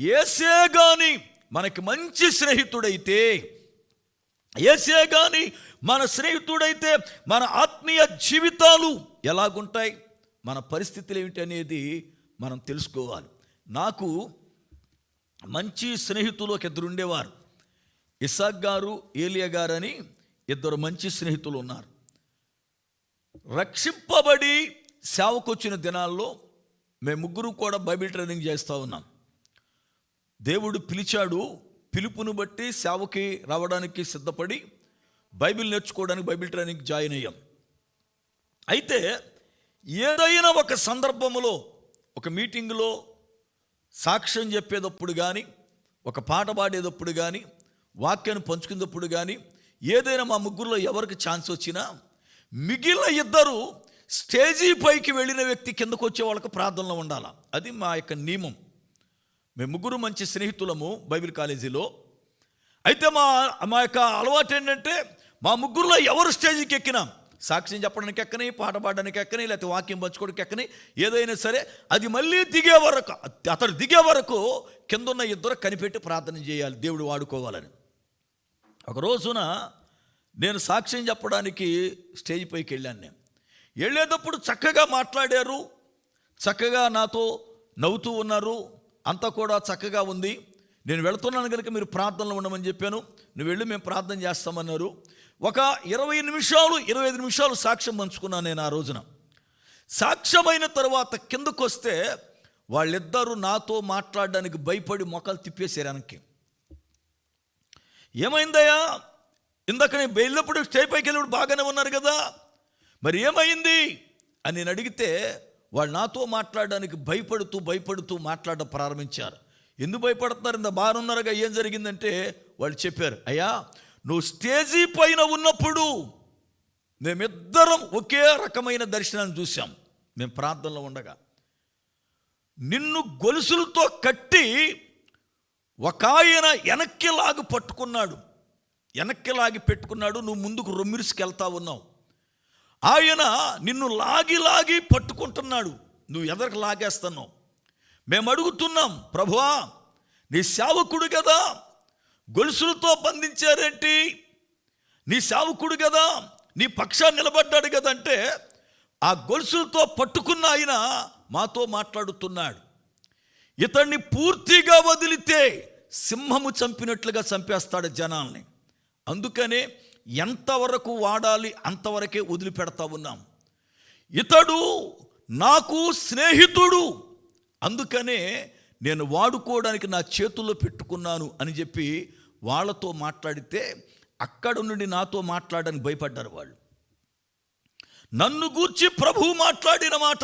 యేసే గాని మనకి మంచి స్నేహితుడైతే, యేసే గాని మన స్నేహితుడైతే మన ఆత్మీయ జీవితాలు ఎలాగుంటాయి, మన పరిస్థితులు ఏమిటి అనేది మనం తెలుసుకోవాలి. నాకు మంచి స్నేహితులు ఒక ఇద్దరు ఉండేవారు. ఇస్సాక్ గారు, ఏలియా గారు అని ఇద్దరు మంచి స్నేహితులు ఉన్నారు. రక్షింపబడి సేవకొచ్చిన దినాల్లో మేము ముగ్గురు కూడా బైబిల్ ట్రైనింగ్ చేస్తూ ఉన్నాం. దేవుడు పిలిచాడు, పిలుపును బట్టి సేవకి రావడానికి సిద్ధపడి బైబిల్ నేర్చుకోవడానికి బైబిల్ ట్రైనింగ్ జాయిన్ అయ్యాం. అయితే ఏదైనా ఒక సందర్భంలో, ఒక మీటింగ్లో సాక్ష్యం చెప్పేటప్పుడు కానీ, ఒక పాట పాడేటప్పుడు కానీ, వాక్యాన్ని పంచుకునేటప్పుడు కానీ, ఏదైనా మా ముగ్గురులో ఎవరికి ఛాన్స్ వచ్చినా మిగిలిన ఇద్దరు స్టేజీ పైకి వెళ్ళిన వ్యక్తి కిందకు వచ్చే వాళ్ళకు ప్రార్థనలో ఉండాలి. అది మా యొక్క నియమం. మేము ముగ్గురు మంచి స్నేహితులము బైబిల్ కాలేజీలో. అయితే మా యొక్క అలవాటు ఏంటంటే, మా ముగ్గురులో ఎవరు స్టేజీకి ఎక్కినా, సాక్ష్యం చెప్పడానికి ఎక్కని, పాట పాడడానికి ఎక్కని, లేకపోతే వాక్యం పంచుకోవడానికి ఎక్కని, ఏదైనా సరే అది మళ్ళీ దిగే వరకు, అతడు దిగే వరకు కింద ఉన్న ఇద్దరు కనిపెట్టి ప్రార్థన చేయాలి, దేవుడు వాడుకోవాలని. ఒక రోజున నేను సాక్ష్యం చెప్పడానికి స్టేజ్ పైకి వెళ్ళాను. వెళ్ళేటప్పుడు చక్కగా మాట్లాడారు, చక్కగా నాతో నవ్వుతూ ఉన్నారు, అంతా కూడా చక్కగా ఉంది. నేను వెళుతున్నాను కనుక మీరు ప్రార్థనలో ఉండమని చెప్పాను. నువ్వు వెళ్ళి మేము ప్రార్థన చేస్తామన్నారు. ఒక 20 నిమిషాలు 25 నిమిషాలు సాక్ష్యం పంచుకున్నాను నేను ఆ రోజున. సాక్ష్యమైన తర్వాత కిందకు వస్తే వాళ్ళిద్దరూ నాతో మాట్లాడడానికి భయపడి మొక్కలు తిప్పేశారు వెనక్కి. ఏమైందయ్యా, ఇందాక నేను వెళ్ళినప్పుడు స్టేజ్ పైకి వెళ్ళినప్పుడు బాగానే ఉన్నారు కదా, మరి ఏమైంది అని నేను అడిగితే వాళ్ళు నాతో మాట్లాడడానికి భయపడుతూ మాట్లాడడం ప్రారంభించారు. ఎందుకు భయపడుతున్నారు, ఇంత బాగున్నారుగా, ఏం జరిగిందంటే వాళ్ళు చెప్పారు, అయ్యా నువ్వు స్టేజీ పైన ఉన్నప్పుడు మేమిద్దరం ఒకే రకమైన దర్శనాన్ని చూసాం. మేము ప్రార్థనలో ఉండగా నిన్ను గొలుసులతో కట్టి ఒక ఆయన వెనక్కి లాగి పెట్టుకున్నాడు. నువ్వు ముందుకు రొమ్మిరిసుకెళ్తా ఉన్నావు. ఆయన నిన్ను లాగి పట్టుకుంటున్నాడు, నువ్వు ఎదరికి లాగేస్తున్నావు. మేము అడుగుతున్నాం, ప్రభువా నీ సేవకుడు కదా, గొలుసులతో బంధించారేంటి, నీ సేవకుడు కదా, నీ పక్షాన్ని నిలబడ్డాడు కదా అంటే, ఆ గొలుసులతో పట్టుకున్న ఆయన మాతో మాట్లాడుతున్నాడు. ఇతన్ని పూర్తిగా వదిలితే సింహము చంపినట్లుగా చంపేస్తాడు జనాల్ని. అందుకనే ఎంతవరకు వాడాలి అంతవరకే వదిలిపెడతా ఉన్నాం. ఇతడు నాకు స్నేహితుడు, అందుకనే నేను వాడుకోవడానికి నా చేతుల్లో పెట్టుకున్నాను అని చెప్పి వాళ్ళతో మాట్లాడితే, అక్కడ నుండి నాతో మాట్లాడడానికి భయపడ్డారు వాళ్ళు. నన్ను గూర్చి ప్రభువు మాట్లాడిన మాట,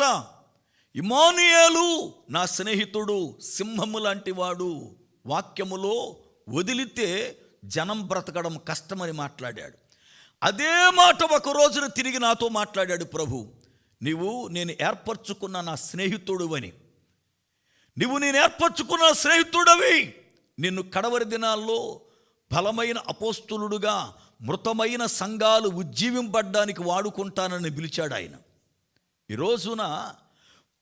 ఇమ్మానుయేలు నా స్నేహితుడు, సింహము లాంటి వాడు, వాక్యములో వదిలితే జనం బ్రతకడం కష్టమని మాట్లాడాడు. అదే మాట ఒక రోజున తిరిగి నాతో మాట్లాడాడు ప్రభు, నేను ఏర్పరచుకున్న నా స్నేహితుడువని, నేను ఏర్పరచుకున్న స్నేహితుడవి, నిన్ను కడవరి దినాల్లో బలమైన అపోస్తులుడుగా మృతమైన సంఘాలు ఉజ్జీవింపడ్డానికి వాడుకుంటానని పిలిచాడు ఆయన. ఈ రోజున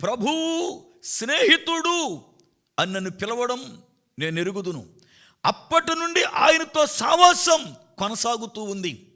ప్రభువు స్నేహితుడు అని నన్ను పిలవడం నేను ఎరుగుదును. అప్పటి నుండి ఆయనతో సావాసం కొనసాగుతూ ఉంది.